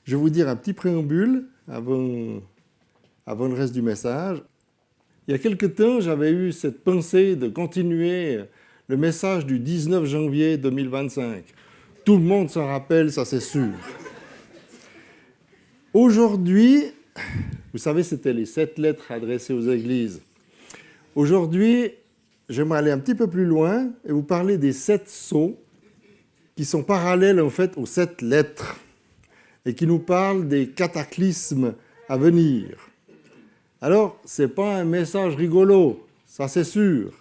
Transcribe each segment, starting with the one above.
Je vais vous dire un petit préambule avant le reste du message. Il y a quelque temps, j'avais eu cette pensée de continuer le message du 19 janvier 2025. Tout le monde s'en rappelle, ça c'est sûr. Aujourd'hui, vous savez, c'était les 7 lettres adressées aux églises. Aujourd'hui, j'aimerais aller un petit peu plus loin et vous parler des 7 sceaux qui sont parallèles en fait aux 7 lettres et qui nous parlent des cataclysmes à venir. Alors, ce n'est pas un message rigolo, ça c'est sûr.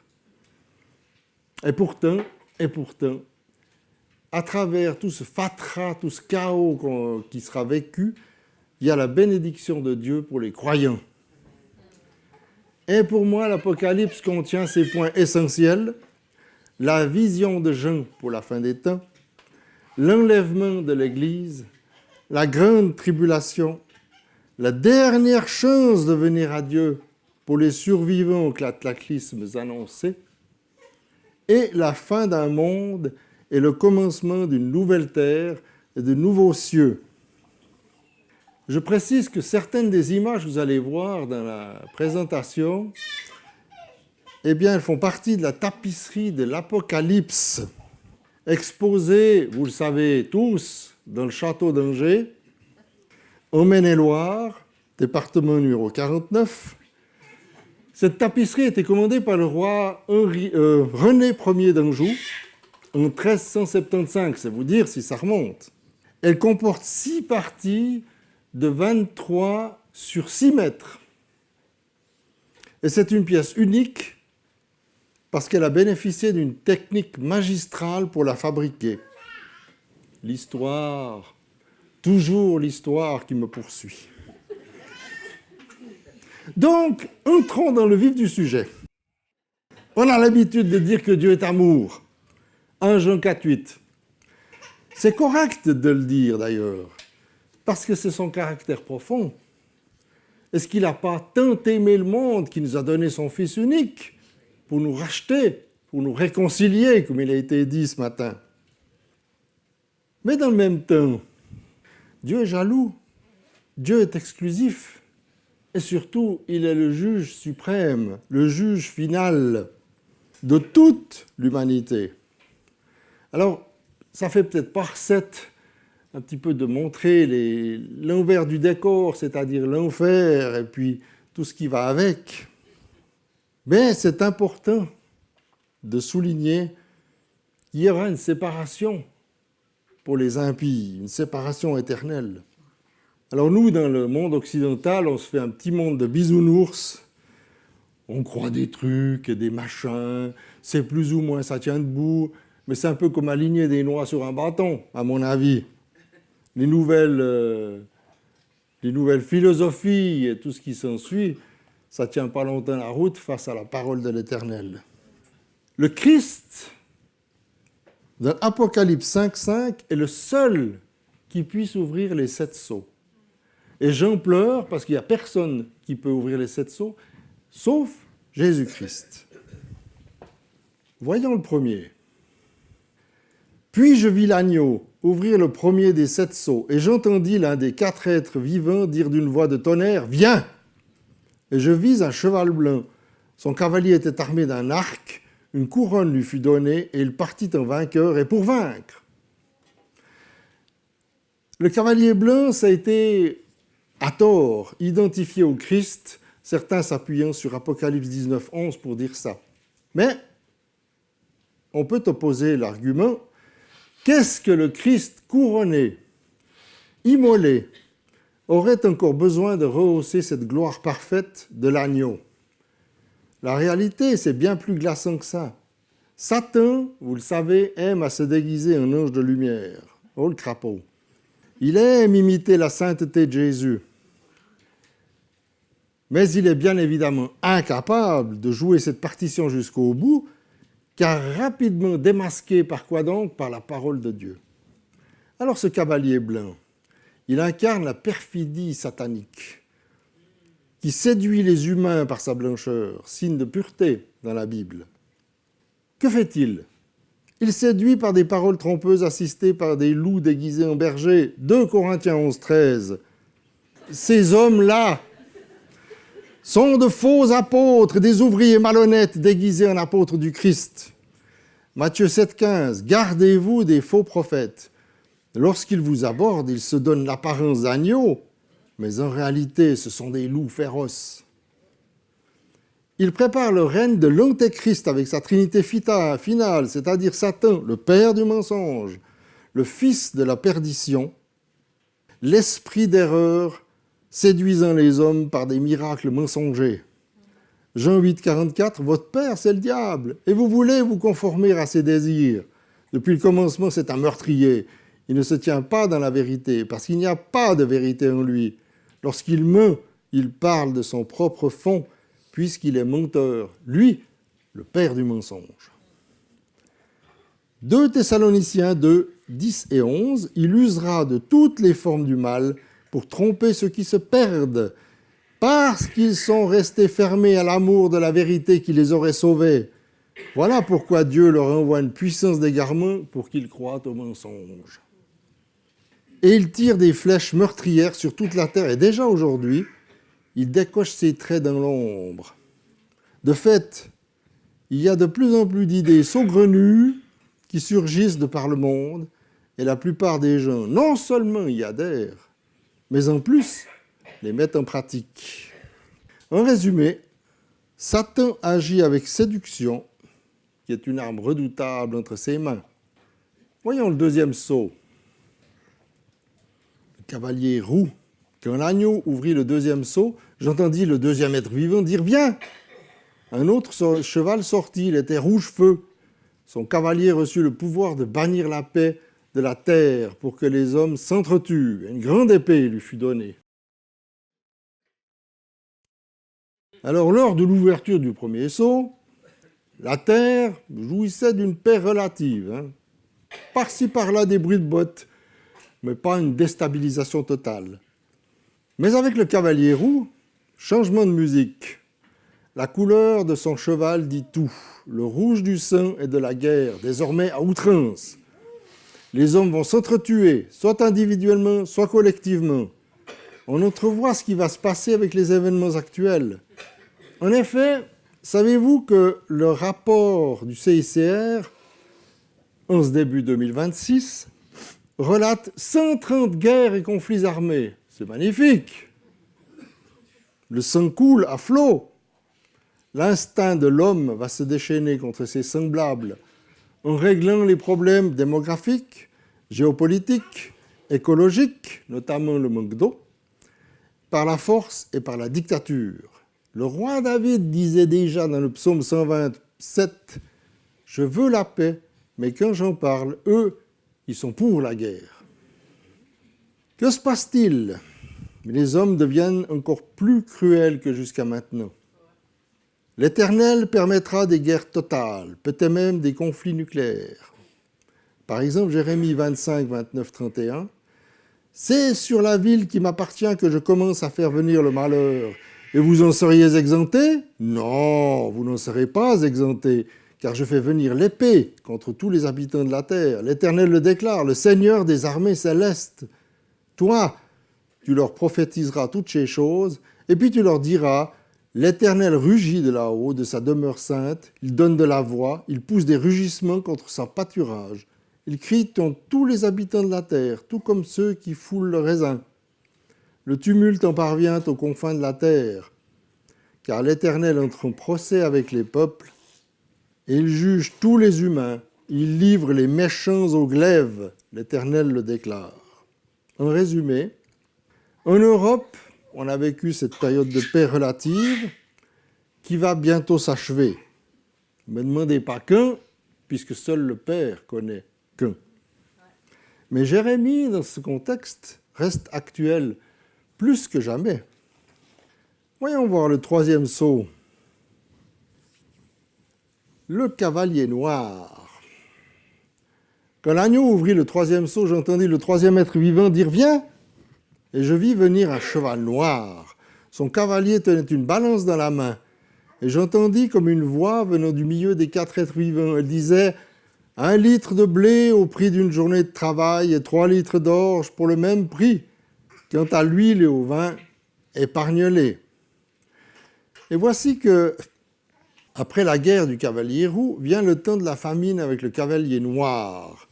Et pourtant, à travers tout ce fatras, tout ce chaos qui sera vécu, il y a la bénédiction de Dieu pour les croyants. Et pour moi, l'Apocalypse contient ces points essentiels: la vision de Jean pour la fin des temps, l'enlèvement de l'Église, la grande tribulation, la dernière chance de venir à Dieu pour les survivants aux cataclysmes annoncés, et la fin d'un monde et le commencement d'une nouvelle terre et de nouveaux cieux. Je précise que certaines des images que vous allez voir dans la présentation, eh bien, elles font partie de la tapisserie de l'Apocalypse, exposée, vous le savez tous, dans le château d'Angers, en Maine-et-Loire, département numéro 49. Cette tapisserie a été commandée par le roi René Ier d'Anjou en 1375, c'est vous dire si ça remonte. Elle comporte 6 parties de 23 sur 6 mètres. Et c'est une pièce unique parce qu'elle a bénéficié d'une technique magistrale pour la fabriquer. L'histoire, toujours l'histoire qui me poursuit. Donc, entrons dans le vif du sujet. On a l'habitude de dire que Dieu est amour. 1 Jean 4,8. C'est correct de le dire d'ailleurs, parce que c'est son caractère profond. Est-ce qu'il n'a pas tant aimé le monde qu'il nous a donné son Fils unique pour nous racheter, pour nous réconcilier, comme il a été dit ce matin? Mais dans le même temps, Dieu est jaloux, Dieu est exclusif, et surtout, il est le juge suprême, le juge final de toute l'humanité. Alors, ça fait peut-être pas recette un petit peu de montrer l'envers du décor, c'est-à-dire l'enfer et puis tout ce qui va avec. Mais c'est important de souligner qu'il y aura une séparation pour les impies, une séparation éternelle. Alors nous, dans le monde occidental, on se fait un petit monde de bisounours. On croit des trucs et des machins, c'est plus ou moins, ça tient debout, mais c'est un peu comme aligner des noix sur un bâton, à mon avis. Les nouvelles philosophies et tout ce qui s'ensuit, ça ne tient pas longtemps la route face à la parole de l'Éternel. Le Christ, dans Apocalypse 5,5, est le seul qui puisse ouvrir les 7 sceaux. Et Jean pleure parce qu'il n'y a personne qui peut ouvrir les 7 sceaux, sauf Jésus-Christ. Voyons le premier. Puis je vis l'agneau ouvrir le premier des 7 sceaux, et j'entendis l'un des 4 êtres vivants dire d'une voix de tonnerre: « Viens !» Et je vis un cheval blanc. Son cavalier était armé d'un arc, une couronne lui fut donnée, et il partit en vainqueur, et pour vaincre. Le cavalier blanc, ça a été, à tort, identifié au Christ, certains s'appuyant sur Apocalypse 19,11 pour dire ça. Mais on peut opposer l'argument: qu'est-ce que le Christ couronné, immolé, aurait encore besoin de rehausser cette gloire parfaite de l'agneau? La réalité, c'est bien plus glaçant que ça. Satan, vous le savez, aime à se déguiser en ange de lumière. Oh, le crapaud. Il aime imiter la sainteté de Jésus. Mais il est bien évidemment incapable de jouer cette partition jusqu'au bout, car rapidement démasqué par quoi donc? Par la parole de Dieu. Alors ce cavalier blanc, il incarne la perfidie satanique qui séduit les humains par sa blancheur, signe de pureté dans la Bible. Que fait-il? Il séduit par des paroles trompeuses assistées par des loups déguisés en bergers. 2 Corinthiens 11, 13. Ces hommes-là sont de faux apôtres, des ouvriers malhonnêtes déguisés en apôtres du Christ. Matthieu 7, 15. Gardez-vous des faux prophètes. Lorsqu'ils vous abordent, ils se donnent l'apparence d'agneaux, mais en réalité, ce sont des loups féroces. Ils préparent le règne de l'Antéchrist avec sa trinité finale, c'est-à-dire Satan, le père du mensonge, le fils de la perdition, l'esprit d'erreur, séduisant les hommes par des miracles mensongers. Jean 8, 44, votre père, c'est le diable, et vous voulez vous conformer à ses désirs. Depuis le commencement, c'est un meurtrier. Il ne se tient pas dans la vérité, parce qu'il n'y a pas de vérité en lui. Lorsqu'il ment, il parle de son propre fond, puisqu'il est menteur, lui, le père du mensonge. 2 Thessaloniciens 2, 10 et 11, il usera de toutes les formes du mal pour tromper ceux qui se perdent, parce qu'ils sont restés fermés à l'amour de la vérité qui les aurait sauvés. Voilà pourquoi Dieu leur envoie une puissance d'égarement pour qu'ils croient au mensonge. Et il tire des flèches meurtrières sur toute la terre, et déjà aujourd'hui, il décoche ses traits dans l'ombre. De fait, il y a de plus en plus d'idées saugrenues qui surgissent de par le monde, et la plupart des gens, non seulement y adhèrent, mais en plus, les mettent en pratique. En résumé, Satan agit avec séduction, qui est une arme redoutable entre ses mains. Voyons le deuxième sceau. Le cavalier roux. Quand l'agneau ouvrit le deuxième sceau, j'entendis le deuxième être vivant dire « Viens !» Un autre cheval sortit, il était rouge-feu. Son cavalier reçut le pouvoir de bannir la paix de la terre pour que les hommes s'entretuent. Une grande épée lui fut donnée. Alors, lors de l'ouverture du premier sceau, la terre jouissait d'une paix relative. Par-ci, par-là, des bruits de bottes, mais pas une déstabilisation totale. Mais avec le cavalier roux, changement de musique. La couleur de son cheval dit tout. Le rouge du sang et de la guerre, désormais à outrance. Les hommes vont s'entretuer, soit individuellement, soit collectivement. On entrevoit ce qui va se passer avec les événements actuels. En effet, savez-vous que le rapport du CICR, en ce début 2026, relate 130 guerres et conflits armés. C'est magnifique. Le sang coule à flot. L'instinct de l'homme va se déchaîner contre ses semblables en réglant les problèmes démographiques, géopolitiques, écologiques, notamment le manque d'eau, par la force et par la dictature. Le roi David disait déjà dans le psaume 127 « Je veux la paix, mais quand j'en parle, eux, ils sont pour la guerre. » Que se passe-t-il? Les hommes deviennent encore plus cruels que jusqu'à maintenant. L'Éternel permettra des guerres totales, peut-être même des conflits nucléaires. Par exemple, Jérémie 25, 29, 31. « C'est sur la ville qui m'appartient que je commence à faire venir le malheur. Et vous en seriez exemptés? Non, vous n'en serez pas exemptés, car je fais venir l'épée contre tous les habitants de la terre. L'Éternel le déclare, le Seigneur des armées célestes. Toi, tu leur prophétiseras toutes ces choses, et puis tu leur diras, l'Éternel rugit de là-haut, de sa demeure sainte, il donne de la voix, il pousse des rugissements contre son pâturage. Il crie contre tous les habitants de la terre, tout comme ceux qui foulent le raisin. Le tumulte en parvient aux confins de la terre, car l'Éternel entre en procès avec les peuples, et il juge tous les humains, il livre les méchants au glaive, l'Éternel le déclare. En résumé, en Europe, on a vécu cette période de paix relative qui va bientôt s'achever. Ne me demandez pas quand, puisque seul le Père connaît quand. Mais Jérémie, dans ce contexte, reste actuel plus que jamais. Voyons voir le troisième sceau. Le cavalier noir. Quand l'agneau ouvrit le troisième sceau, j'entendis le troisième être vivant dire « Viens !» Et je vis venir un cheval noir. Son cavalier tenait une balance dans la main. Et j'entendis comme une voix venant du milieu des 4 êtres vivants. Elle disait 1 litre de blé au prix d'une journée de travail et 3 litres d'orge pour le même prix. Quant à l'huile et au vin, épargne-les. Et voici que, après la guerre du cavalier roux, vient le temps de la famine avec le cavalier noir.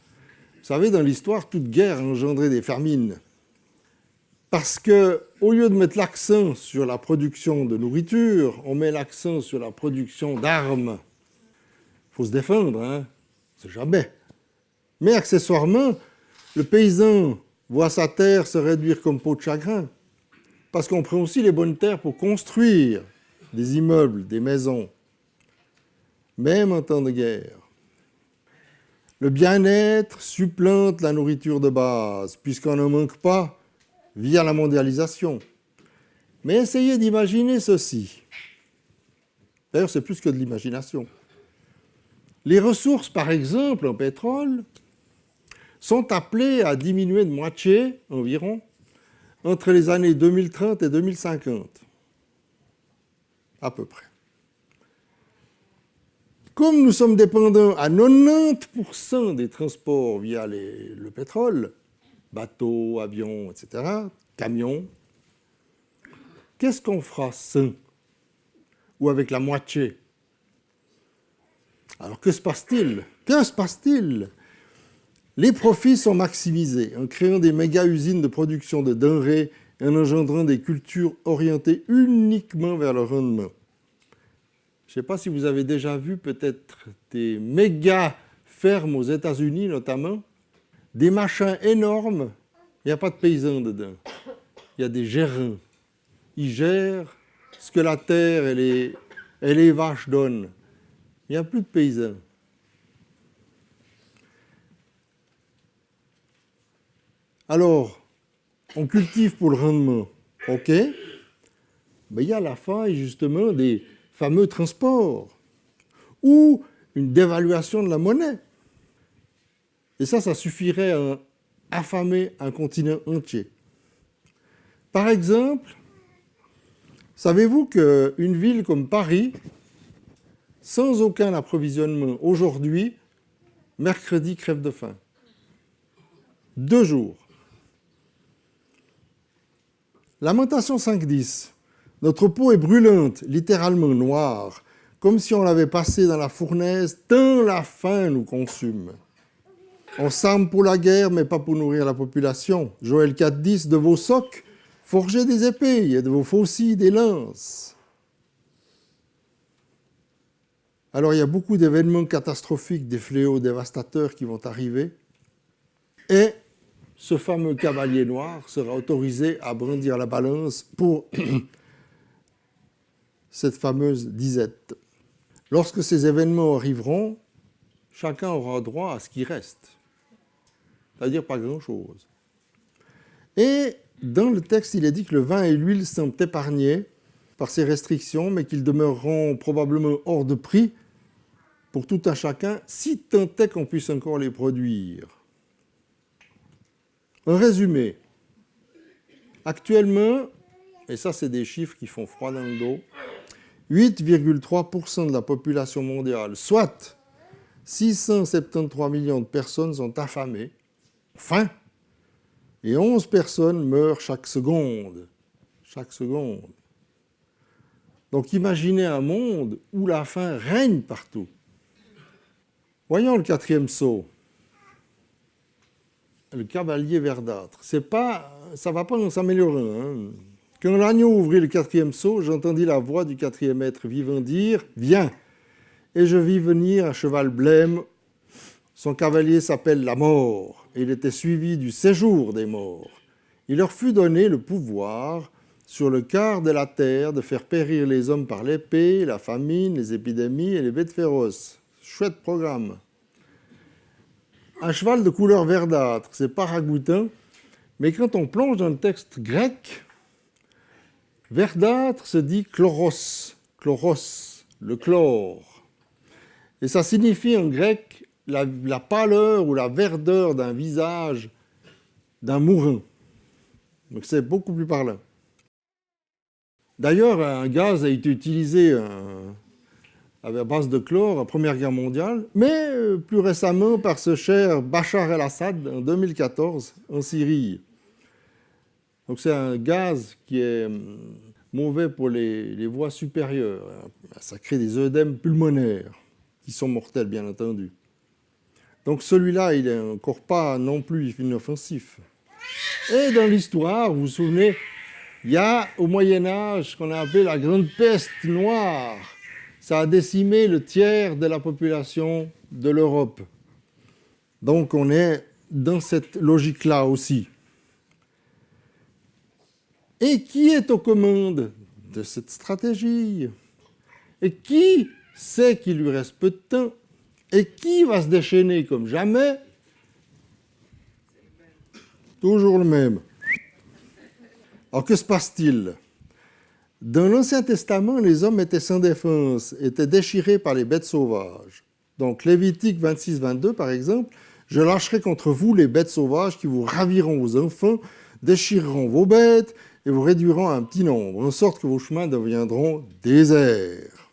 Vous savez, dans l'histoire, toute guerre a engendré des famines. Parce qu'au lieu de mettre l'accent sur la production de nourriture, on met l'accent sur la production d'armes. Il faut se défendre, hein, c'est jamais. Mais accessoirement, le paysan voit sa terre se réduire comme peau de chagrin. Parce qu'on prend aussi les bonnes terres pour construire des immeubles, des maisons, même en temps de guerre. Le bien-être supplante la nourriture de base, puisqu'on n'en manque pas via la mondialisation. Mais essayez d'imaginer ceci. D'ailleurs, c'est plus que de l'imagination. Les ressources, par exemple, en pétrole, sont appelées à diminuer de moitié environ entre les années 2030 et 2050. À peu près. Comme nous sommes dépendants à 90% des transports via le pétrole, bateaux, avions, etc., camions, qu'est-ce qu'on fera sans ou avec la moitié? Alors que se passe-t-il? Que se passe-t-il? Les profits sont maximisés en créant des méga-usines de production de denrées et en engendrant des cultures orientées uniquement vers le rendement. Je ne sais pas si vous avez déjà vu peut-être des méga-fermes aux États-Unis notamment, des machins énormes, il n'y a pas de paysans dedans, il y a des gérants. Ils gèrent ce que la terre et les vaches donnent. Il n'y a plus de paysans. Alors, on cultive pour le rendement, ok, mais il y a la faille justement des fameux transports ou une dévaluation de la monnaie. Et ça suffirait à affamer un continent entier. Par exemple, savez-vous qu'une ville comme Paris, sans aucun approvisionnement, aujourd'hui, mercredi, crève de faim. 2 jours. Lamentation 5.10. Notre peau est brûlante, littéralement noire, comme si on l'avait passée dans la fournaise, tant la faim nous consume. On s'arme pour la guerre, mais pas pour nourrir la population. Joël 4.10, de vos socs, forgez des épées, et de vos faucilles, des lances. Alors, il y a beaucoup d'événements catastrophiques, des fléaux dévastateurs qui vont arriver. Et ce fameux cavalier noir sera autorisé à brandir la balance pour cette fameuse disette. Lorsque ces événements arriveront, chacun aura droit à ce qui reste. C'est-à-dire pas grand-chose. Et dans le texte, il est dit que le vin et l'huile sont épargnés par ces restrictions, mais qu'ils demeureront probablement hors de prix pour tout un chacun, si tant est qu'on puisse encore les produire. En résumé, actuellement, et ça c'est des chiffres qui font froid dans le dos, 8,3% de la population mondiale, soit 673 millions de personnes sont affamées, faim, et 11 personnes meurent chaque seconde. Chaque seconde. Donc imaginez un monde où la faim règne partout. Voyons le 4e sceau. Le cavalier verdâtre. Ça ne va pas en s'améliorer. Hein. Quand l'agneau ouvrit le 4e sceau, j'entendis la voix du 4e être vivant dire « Viens !» Et je vis venir un cheval blême. Son cavalier s'appelle la mort, et il était suivi du séjour des morts. Il leur fut donné le pouvoir sur le quart de la terre de faire périr les hommes par l'épée, la famine, les épidémies et les bêtes féroces. Chouette programme. Un cheval de couleur verdâtre, c'est pas ragoûtant, mais quand on plonge dans le texte grec, verdâtre se dit chloros, le chlore. Et ça signifie en grec la pâleur ou la verdeur d'un visage d'un mourant. Donc c'est beaucoup plus parlant. D'ailleurs, un gaz a été utilisé à base de chlore en Première Guerre mondiale, mais plus récemment par ce cher Bachar el-Assad en 2014 en Syrie. Donc c'est un gaz qui est mauvais pour les voies supérieures. Ça crée des œdèmes pulmonaires qui sont mortels, bien entendu. Donc celui-là, il n'est encore pas non plus inoffensif. Et dans l'histoire, vous vous souvenez, il y a au Moyen-Âge ce qu'on a appelé la Grande Peste noire. Ça a décimé le tiers de la population de l'Europe. Donc on est dans cette logique-là aussi. Et qui est aux commandes de cette stratégie? Et qui sait qu'il lui reste peu de temps? Et qui va se déchaîner comme jamais? Toujours le même. Alors que se passe-t-il? Dans l'Ancien Testament, les hommes étaient sans défense, étaient déchirés par les bêtes sauvages. Donc Lévitique 26-22, par exemple, « Je lâcherai contre vous les bêtes sauvages qui vous raviront vos enfants, déchireront vos bêtes et vous réduiront à un petit nombre, en sorte que vos chemins deviendront déserts. »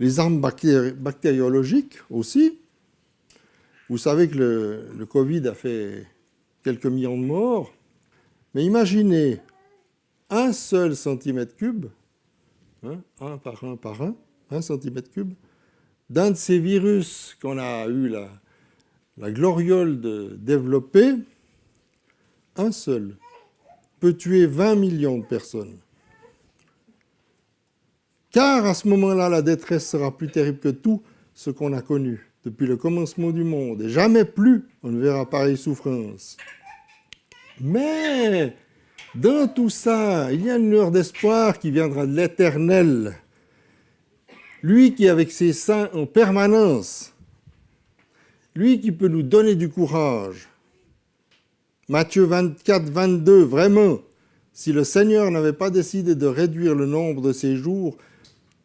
Les armes bactériologiques aussi. Vous savez que le Covid a fait quelques millions de morts. Mais imaginez un seul centimètre cube, un par un centimètre cube, d'un de ces virus qu'on a eu la gloriole de développer, un seul peut tuer 20 millions de personnes. Car à ce moment-là, la détresse sera plus terrible que tout ce qu'on a connu depuis le commencement du monde. Et jamais plus on ne verra pareille souffrance. Mais dans tout ça, il y a une lueur d'espoir qui viendra de l'Éternel. Lui qui est avec ses saints en permanence. Lui qui peut nous donner du courage. Matthieu 24, 22, vraiment, si le Seigneur n'avait pas décidé de réduire le nombre de ses jours,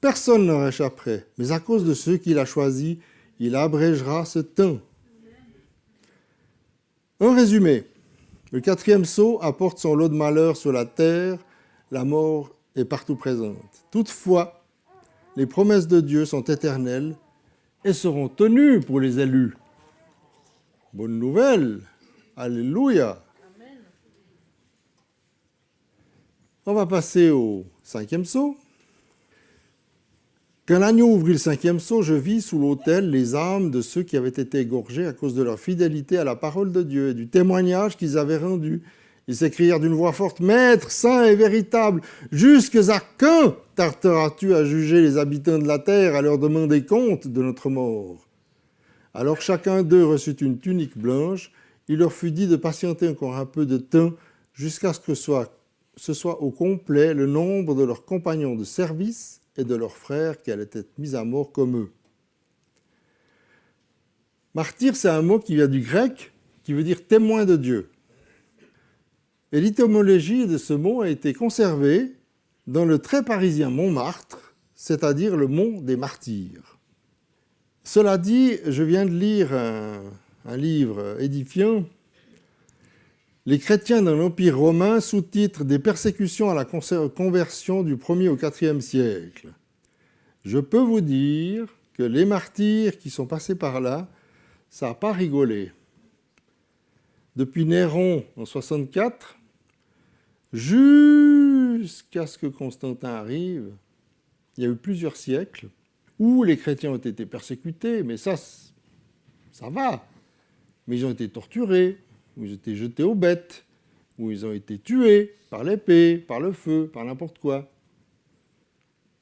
personne n'en échapperait. Mais à cause de ceux qu'il a choisis, il abrégera ce temps. En résumé, le 4e sceau apporte son lot de malheur sur la terre, la mort est partout présente. Toutefois, les promesses de Dieu sont éternelles et seront tenues pour les élus. Bonne nouvelle, alléluia. Amen. On va passer au 5e sceau. Quand l'agneau ouvrit le 5e sceau, je vis sous l'autel les âmes de ceux qui avaient été égorgés à cause de leur fidélité à la parole de Dieu et du témoignage qu'ils avaient rendu. Ils s'écrièrent d'une voix forte, « Maître, saint et véritable, jusqu'à quand tarderas-tu à juger les habitants de la terre, à leur demander compte de notre mort ?» Alors chacun d'eux reçut une tunique blanche. Il leur fut dit de patienter encore un peu de temps jusqu'à ce que ce soit au complet le nombre de leurs compagnons de service et de leurs frères qui allaient être mis à mort comme eux. Martyr, c'est un mot qui vient du grec, qui veut dire témoin de Dieu. Et l'étymologie de ce mot a été conservée dans le très parisien Montmartre, c'est-à-dire le mont des martyrs. Cela dit, je viens de lire un livre édifiant, Les chrétiens dans l'Empire romain, sous-titre « Des persécutions à la conversion du 1er au 4e siècle ». Je peux vous dire que les martyrs qui sont passés par là, ça n'a pas rigolé. Depuis Néron en 64, jusqu'à ce que Constantin arrive, il y a eu plusieurs siècles où les chrétiens ont été persécutés, mais ça va. Mais ils ont été torturés, où ils ont été jetés aux bêtes, où ils ont été tués par l'épée, par le feu, par n'importe quoi.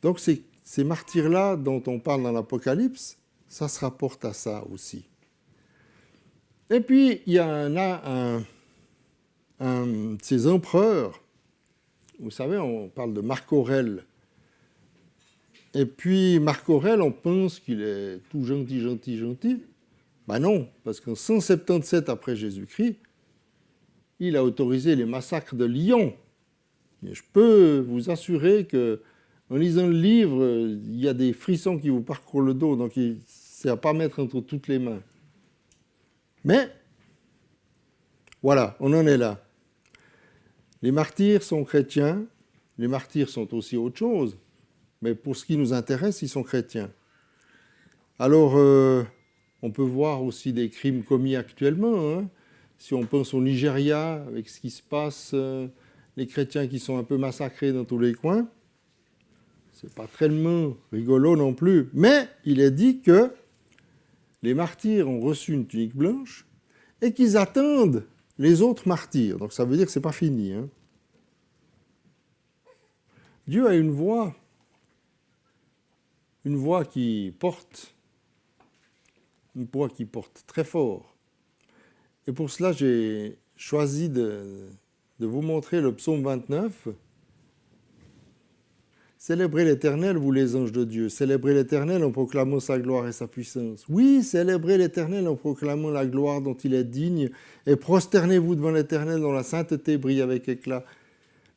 Donc ces martyrs-là dont on parle dans l'Apocalypse, ça se rapporte à ça aussi. Et puis, il y a un de ces empereurs, vous savez, on parle de Marc Aurèle. Et puis, Marc Aurèle, on pense qu'il est tout gentil. Ben non, parce qu'en 177 après Jésus-Christ, il a autorisé les massacres de Lyon. Et je peux vous assurer qu'en lisant le livre, il y a des frissons qui vous parcourent le dos, donc c'est à ne pas mettre entre toutes les mains. Mais, voilà, on en est là. Les martyrs sont chrétiens, les martyrs sont aussi autre chose. mais pour ce qui nous intéresse, ils sont chrétiens. Alors, on peut voir aussi des crimes commis actuellement, hein. Si on pense au Nigeria, avec ce qui se passe, les chrétiens qui sont un peu massacrés dans tous les coins, c'est pas tellement rigolo non plus. Mais il est dit que les martyrs ont reçu une tunique blanche et qu'ils attendent les autres martyrs. Donc ça veut dire que ce n'est pas fini, hein. Dieu a une voix qui porte très fort. Et pour cela, j'ai choisi de vous montrer le psaume 29. Célébrez l'Éternel, vous les anges de Dieu. Célébrez l'Éternel en proclamant sa gloire et sa puissance. Oui, célébrez l'Éternel en proclamant la gloire dont il est digne. Et prosternez-vous devant l'Éternel dont la sainteté brille avec éclat.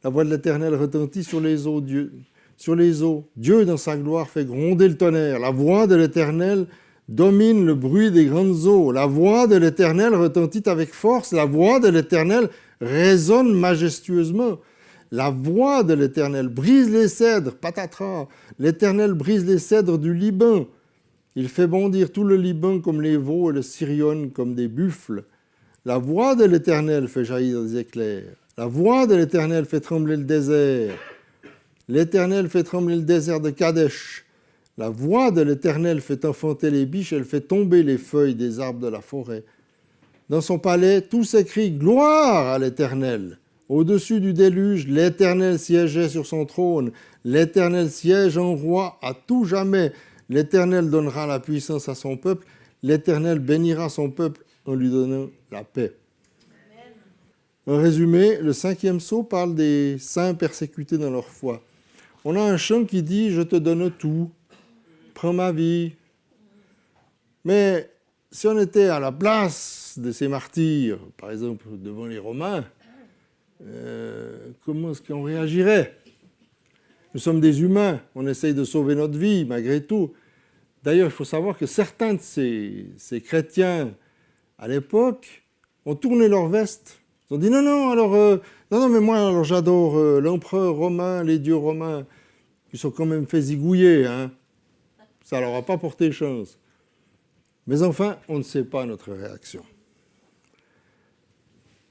La voix de l'Éternel retentit sur les eaux. Dieu, dans sa gloire, fait gronder le tonnerre. La voix de l'Éternel domine le bruit des grandes eaux. La voix de l'Éternel retentit avec force. La voix de l'Éternel résonne majestueusement. La voix de l'Éternel brise les cèdres, patatras. L'Éternel brise les cèdres du Liban. Il fait bondir tout le Liban comme les veaux et le Sirion comme des buffles. La voix de l'Éternel fait jaillir des éclairs. La voix de l'Éternel fait trembler le désert. L'Éternel fait trembler le désert de Kadesh. La voix de l'Éternel fait enfanter les biches, elle fait tomber les feuilles des arbres de la forêt. Dans son palais, tous s'écrient « Gloire à l'Éternel !» Au-dessus du déluge, l'Éternel siégeait sur son trône. L'Éternel siège en roi à tout jamais. L'Éternel donnera la puissance à son peuple. L'Éternel bénira son peuple en lui donnant la paix. En résumé, le 5e psaume parle des saints persécutés dans leur foi. On a un chant qui dit « Je te donne tout, prends ma vie ». Mais si on était à la place de ces martyrs, par exemple devant les Romains, comment est-ce qu'on réagirait? Nous sommes des humains, on essaye de sauver notre vie malgré tout. D'ailleurs, il faut savoir que certains de ces chrétiens, à l'époque, ont tourné leur veste. Ils ont dit non, mais moi alors j'adore l'empereur romain, les dieux romains. Ils sont quand même fait zigouiller, hein. Ça leur a pas porté chance. Mais enfin, on ne sait pas notre réaction.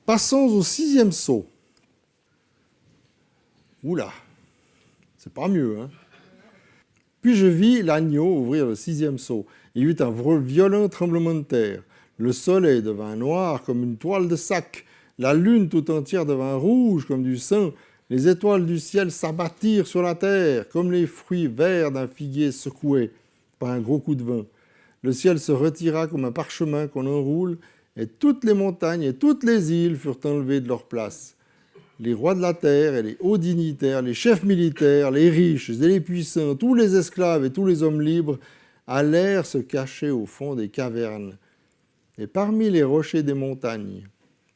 Passons au 6e psaume. Oula, c'est pas mieux, hein. Puis je vis l'agneau ouvrir le 6e sceau. Il y eut un violent tremblement de terre. Le soleil devint noir comme une toile de sac. La lune tout entière devint rouge comme du sang. Les étoiles du ciel s'abattirent sur la terre comme les fruits verts d'un figuier secoué par un gros coup de vent. Le ciel se retira comme un parchemin qu'on enroule, et toutes les montagnes et toutes les îles furent enlevées de leur place. Les rois de la terre et les hauts dignitaires, les chefs militaires, les riches et les puissants, tous les esclaves et tous les hommes libres allèrent se cacher au fond des cavernes et parmi les rochers des montagnes.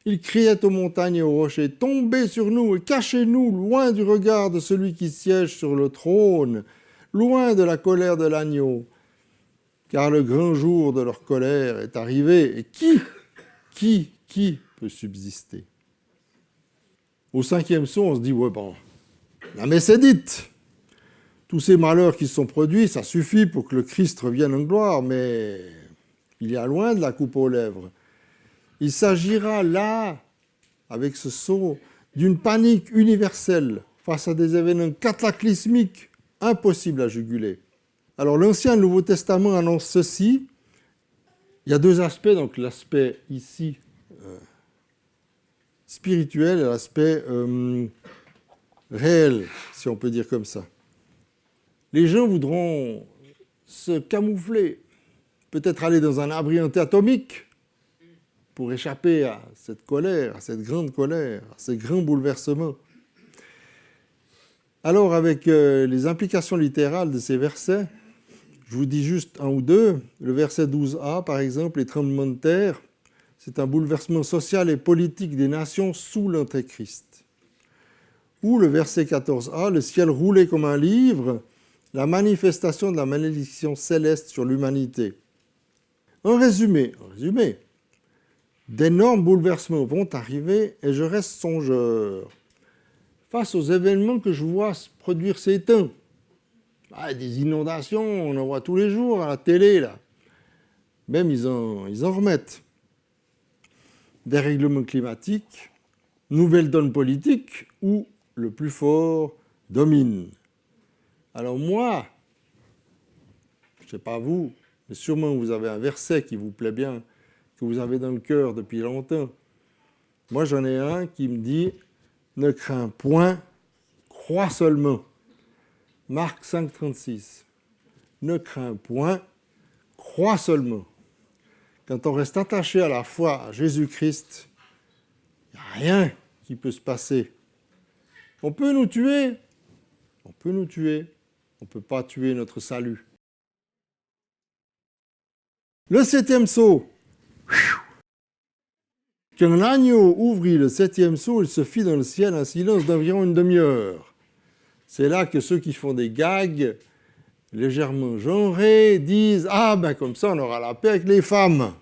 Ils criaient aux montagnes et aux rochers « Tombez sur nous et cachez-nous loin du regard de celui qui siège sur le trône, loin de la colère de l'agneau. Car le grand jour de leur colère est arrivé. Et qui peut subsister ?» Au 5e psaume, on se dit, ouais, bon, la messe est dite. Tous ces malheurs qui se sont produits, ça suffit pour que le Christ revienne en gloire, mais il y a loin de la coupe aux lèvres. Il s'agira là, avec ce sceau, d'une panique universelle face à des événements cataclysmiques impossibles à juguler. Alors l'Ancien et le Nouveau Testament annoncent ceci. Il y a deux aspects, donc l'aspect ici spirituel et l'aspect réel, si on peut dire comme ça. Les gens voudront se camoufler, peut-être aller dans un abri anti-atomique pour échapper à cette colère, à cette grande colère, à ces grands bouleversements. Alors, avec les implications littérales de ces versets, je vous dis juste un ou deux. Le verset 12a, par exemple, les tremblements de terre, c'est un bouleversement social et politique des nations sous l'Antéchrist. Ou le verset 14a, le ciel roulé comme un livre, la manifestation de la malédiction céleste sur l'humanité. En résumé, d'énormes bouleversements vont arriver et je reste songeur face aux événements que je vois se produire ces temps. Ah, des inondations, on en voit tous les jours à la télé, là. Même ils en remettent. Dérèglement climatique, nouvelle donne politique où le plus fort domine. Alors moi, je ne sais pas vous, mais sûrement vous avez un verset qui vous plaît bien, que vous avez dans le cœur depuis longtemps. Moi, j'en ai un qui me dit « Ne crains point, crois seulement ». Marc 5, 36. Ne crains point, crois seulement. Quand on reste attaché à la foi à Jésus-Christ, il n'y a rien qui peut se passer. On peut nous tuer, on peut nous tuer, on ne peut pas tuer notre salut. Le 7e sceau. Quand l'agneau ouvrit le 7e sceau, il se fit dans le ciel un silence d'environ une demi-heure. C'est là que ceux qui font des gags légèrement genrés disent « Ah, ben comme ça, on aura la paix avec les femmes ».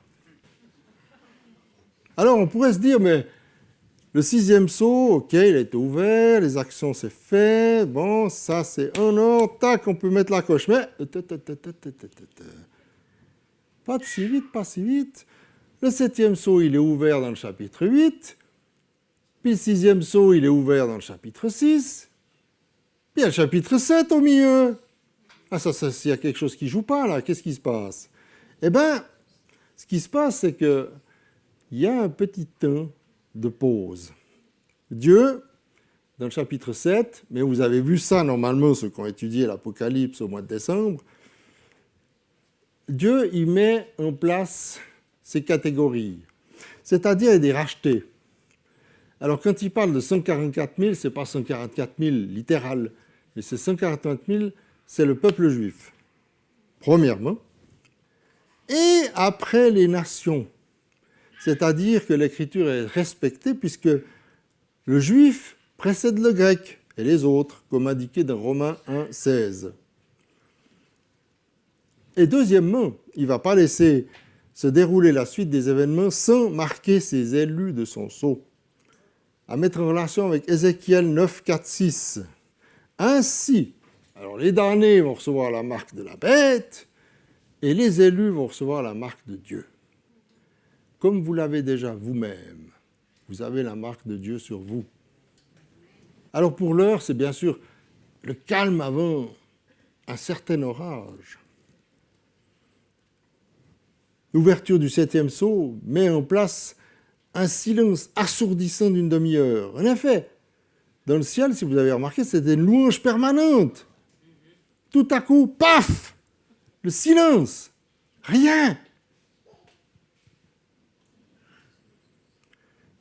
Alors, on pourrait se dire, mais le 6e sceau, ok, il a été ouvert, les actions, c'est fait, bon, ça, c'est en ordre, tac, on peut mettre la coche, mais... Pas si vite, pas si vite. Le 7e sceau, il est ouvert dans le chapitre 8, puis le 6e sceau, il est ouvert dans le chapitre 6, puis il y a le chapitre 7 au milieu. Ah, ça, s'il y a quelque chose qui ne joue pas, là, qu'est-ce qui se passe? Eh bien, ce qui se passe, c'est qu'il y a un petit temps de pause. Dieu, dans le chapitre 7, mais vous avez vu ça normalement, ceux qui ont étudié l'Apocalypse au mois de décembre, Dieu y met en place ces catégories, c'est-à-dire il y a des rachetés. Alors quand il parle de 144 000, ce n'est pas 144 000 littéral, mais c'est 144 000, c'est le peuple juif, premièrement. Et après les nations, c'est-à-dire que l'écriture est respectée puisque le juif précède le grec et les autres, comme indiqué dans Romains 1, 16. Et deuxièmement, il ne va pas laisser se dérouler la suite des événements sans marquer ses élus de son sceau. À mettre en relation avec Ézéchiel 9, 4, 6. Ainsi, alors les damnés vont recevoir la marque de la bête et les élus vont recevoir la marque de Dieu. Comme vous l'avez déjà vous-même, vous avez la marque de Dieu sur vous. Alors pour l'heure, c'est bien sûr le calme avant un certain orage. L'ouverture du 7e sceau met en place un silence assourdissant d'une demi-heure. En effet, dans le ciel, si vous avez remarqué, c'était une louange permanente. Tout à coup, paf, le silence, rien.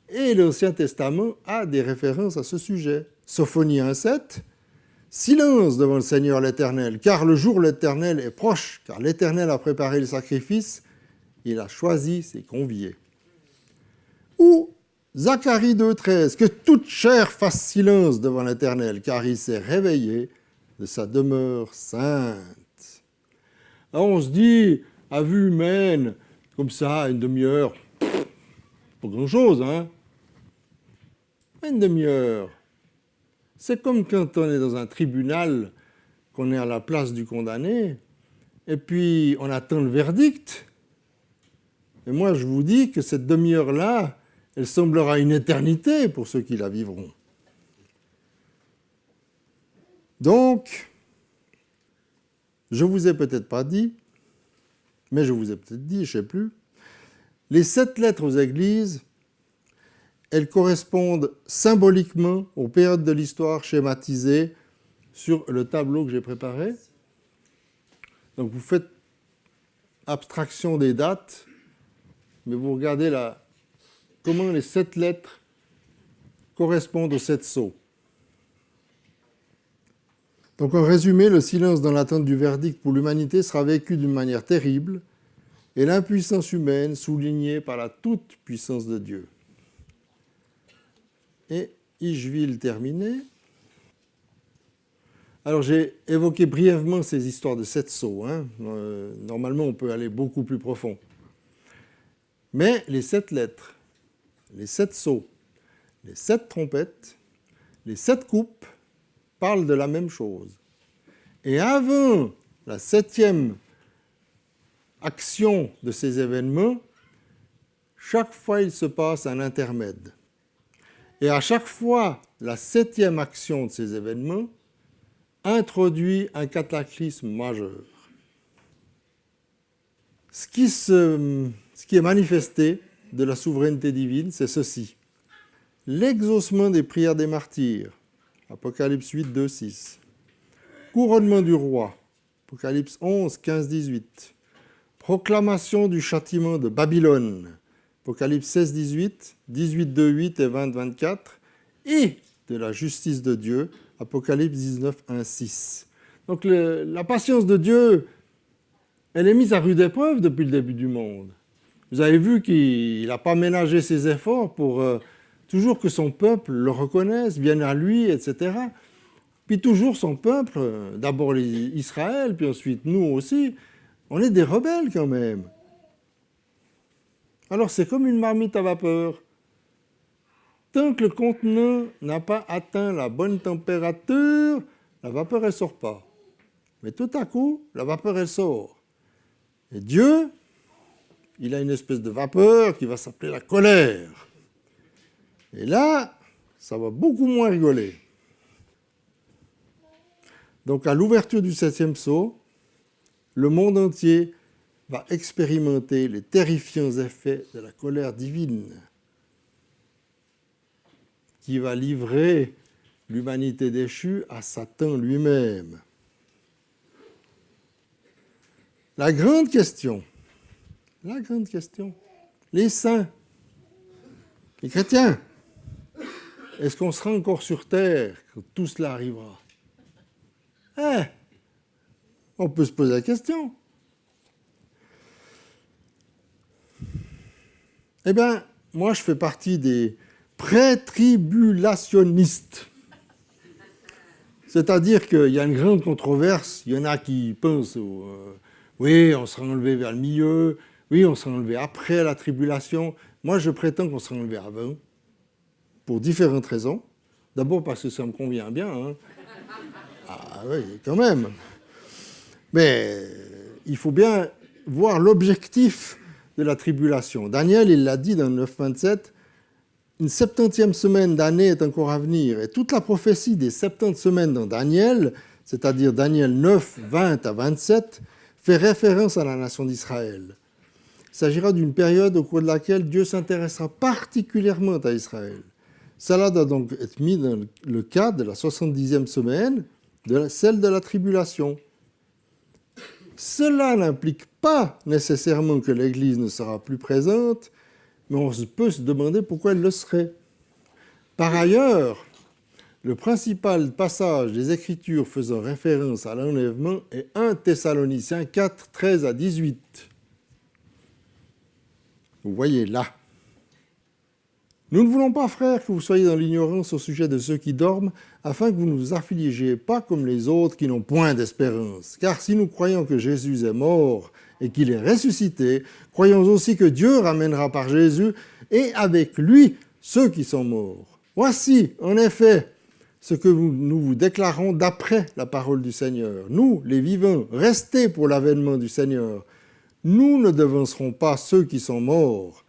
Et l'Ancien Testament a des références à ce sujet. Sophonie 1,7, silence devant le Seigneur l'Éternel, car le jour de l'Éternel est proche, car l'Éternel a préparé le sacrifice, il a choisi ses conviés. Ou Zacharie 2,13, que toute chair fasse silence devant l'Éternel, car il s'est réveillé de sa demeure sainte. Alors on se dit, à vue humaine, comme ça, une demi-heure, pas grand-chose, hein? Une demi-heure. C'est comme quand on est dans un tribunal, qu'on est à la place du condamné, et puis on attend le verdict. Et moi, je vous dis que cette demi-heure-là, elle semblera une éternité pour ceux qui la vivront. Donc, je ne vous ai peut-être pas dit, mais je vous ai peut-être dit, je ne sais plus, les 7 lettres aux églises, elles correspondent symboliquement aux périodes de l'histoire schématisées sur le tableau que j'ai préparé. Donc vous faites abstraction des dates, mais vous regardez là comment les 7 lettres correspondent aux 7 sceaux. Donc en résumé, le silence dans l'attente du verdict pour l'humanité sera vécu d'une manière terrible et l'impuissance humaine soulignée par la toute-puissance de Dieu. Et je vais le terminer. Alors j'ai évoqué brièvement ces histoires de 7 sceaux. Hein. Normalement, on peut aller beaucoup plus profond. Mais les 7 lettres, les 7 sceaux, les 7 trompettes, les 7 coupes parlent de la même chose. Et avant la 7e action de ces événements, chaque fois il se passe un intermède. Et à chaque fois, la 7e action de ces événements introduit un cataclysme majeur. Ce qui est manifesté de la souveraineté divine, c'est ceci. L'exaucement des prières des martyrs, Apocalypse 8, 2, 6. Couronnement du roi, Apocalypse 11, 15, 18. Proclamation du châtiment de Babylone, Apocalypse 16, 18, 18, 2, 8 et 20, 24. Et de la justice de Dieu, Apocalypse 19, 1, 6. Donc la patience de Dieu, elle est mise à rude épreuve depuis le début du monde. Vous avez vu qu'il n'a pas ménagé ses efforts pour toujours que son peuple le reconnaisse, vienne à lui, etc. Puis toujours son peuple, d'abord Israël, puis ensuite nous aussi, on est des rebelles quand même. Alors c'est comme une marmite à vapeur. Tant que le contenant n'a pas atteint la bonne température, la vapeur ne sort pas. Mais tout à coup, la vapeur elle sort. Et Dieu, il a une espèce de vapeur qui va s'appeler la colère. Et là, ça va beaucoup moins rigoler. Donc à l'ouverture du 7e sceau, le monde entier va expérimenter les terrifiants effets de la colère divine qui va livrer l'humanité déchue à Satan lui-même. La grande question, les saints, les chrétiens, est-ce qu'on sera encore sur terre quand tout cela arrivera ? On peut se poser la question. Eh bien, moi, je fais partie des pré-tribulationnistes. C'est-à-dire qu'il y a une grande controverse. Il y en a qui pensent, oui, on sera enlevé vers le milieu, oui, on sera enlevé après la tribulation. Moi, je prétends qu'on sera enlevé avant, pour différentes raisons. D'abord parce que ça me convient bien. Hein. Ah oui, quand même. Mais il faut bien voir l'objectif de la tribulation. Daniel, il l'a dit dans 9.27, une 70e semaine d'année est encore à venir. Et toute la prophétie des 70 semaines dans Daniel, c'est-à-dire Daniel 9, 20 à 27, fait référence à la nation d'Israël. Il s'agira d'une période au cours de laquelle Dieu s'intéressera particulièrement à Israël. Cela doit donc être mis dans le cadre de la 70e semaine, celle de la tribulation. Cela n'implique pas nécessairement que l'Église ne sera plus présente, mais on peut se demander pourquoi elle le serait. Par ailleurs, le principal passage des Écritures faisant référence à l'enlèvement est 1 Thessaloniciens 4, 13 à 18. Vous voyez là. Nous ne voulons pas, frères, que vous soyez dans l'ignorance au sujet de ceux qui dorment, afin que vous ne vous affligiez pas comme les autres qui n'ont point d'espérance. Car si nous croyons que Jésus est mort et qu'il est ressuscité, croyons aussi que Dieu ramènera par Jésus et avec lui ceux qui sont morts. Voici, en effet, ce que nous vous déclarons d'après la parole du Seigneur. Nous, les vivants, restés pour l'avènement du Seigneur, nous ne devancerons pas ceux qui sont morts.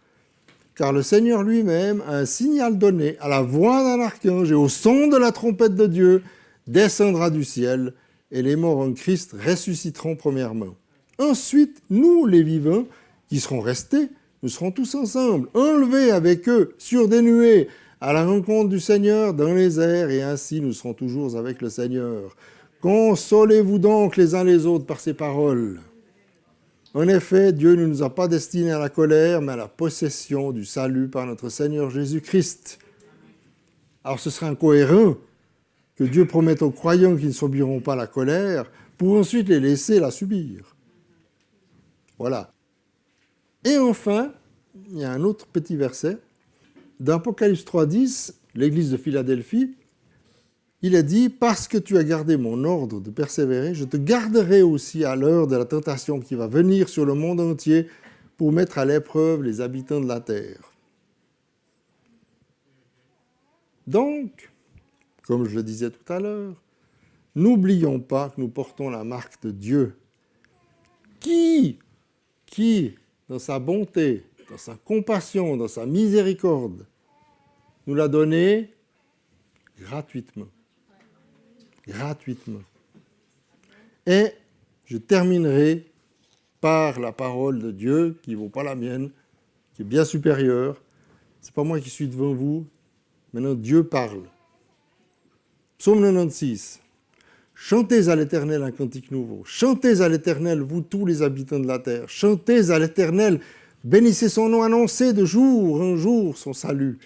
Car le Seigneur lui-même a un signal donné à la voix d'un archange et au son de la trompette de Dieu, descendra du ciel, et les morts en Christ ressusciteront premièrement. Ensuite, nous, les vivants, qui serons restés, nous serons tous ensemble, enlevés avec eux sur des nuées, à la rencontre du Seigneur dans les airs, et ainsi nous serons toujours avec le Seigneur. Consolez-vous donc les uns les autres par ces paroles. En effet, Dieu ne nous a pas destinés à la colère, mais à la possession du salut par notre Seigneur Jésus-Christ. Alors ce serait incohérent que Dieu promette aux croyants qu'ils ne subiront pas la colère, pour ensuite les laisser la subir. Voilà. Et enfin, il y a un autre petit verset. Dans Apocalypse 3.10, l'église de Philadelphie, il est dit « Parce que tu as gardé mon ordre de persévérer, je te garderai aussi à l'heure de la tentation qui va venir sur le monde entier pour mettre à l'épreuve les habitants de la terre. » Donc, comme je le disais tout à l'heure, N'oublions pas que nous portons la marque de Dieu. Qui, dans sa bonté, dans sa compassion, dans sa miséricorde, nous l'a donné gratuitement. Gratuitement. Et je terminerai par la parole de Dieu, qui ne vaut pas la mienne, qui est bien supérieure. Ce n'est pas moi qui suis devant vous. Maintenant, Dieu parle. Psaume 96. Chantez à l'Éternel un cantique nouveau. Chantez à l'Éternel, vous tous les habitants de la terre. Chantez à l'Éternel, bénissez son nom, annoncez de jour en jour son salut.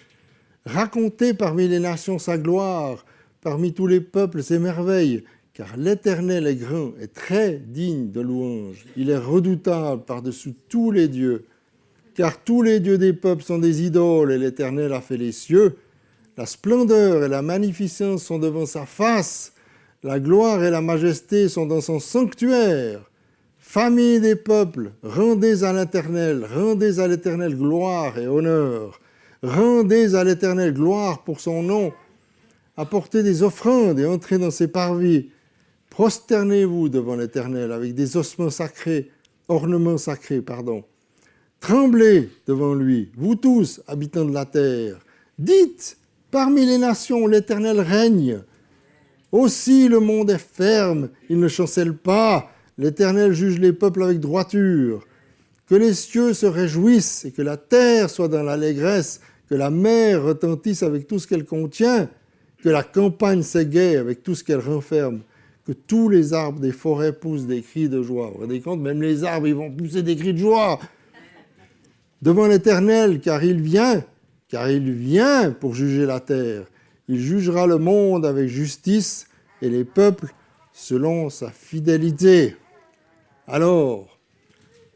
Racontez parmi les nations sa gloire, parmi tous les peuples ses merveilles, car l'Éternel est grand et très digne de louange. Il est redoutable par-dessus tous les dieux, car tous les dieux des peuples sont des idoles et l'Éternel a fait les cieux. La splendeur et la magnificence sont devant sa face, la gloire et la majesté sont dans son sanctuaire. Famille des peuples, rendez à l'Éternel gloire et honneur. Rendez à l'Éternel gloire pour son nom. Apportez des offrandes et entrez dans ses parvis. Prosternez-vous devant l'Éternel avec des ornements sacrés. Tremblez devant lui, vous tous, habitants de la terre. Dites, parmi les nations, l'Éternel règne. Aussi le monde est ferme, il ne chancelle pas. L'Éternel juge les peuples avec droiture. Que les cieux se réjouissent et que la terre soit dans l'allégresse, que la mer retentisse avec tout ce qu'elle contient, que la campagne s'égaie avec tout ce qu'elle renferme, que tous les arbres des forêts poussent des cris de joie. Vous vous rendez compte, même les arbres, ils vont pousser des cris de joie devant l'Éternel, car il vient pour juger la terre. Il jugera le monde avec justice et les peuples selon sa fidélité. Alors,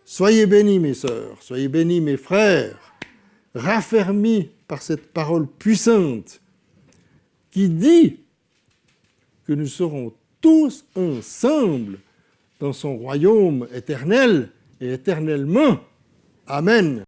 soyez bénis mes sœurs, soyez bénis mes frères, raffermis par cette parole puissante qui dit que nous serons tous ensemble dans son royaume éternel et éternellement. Amen.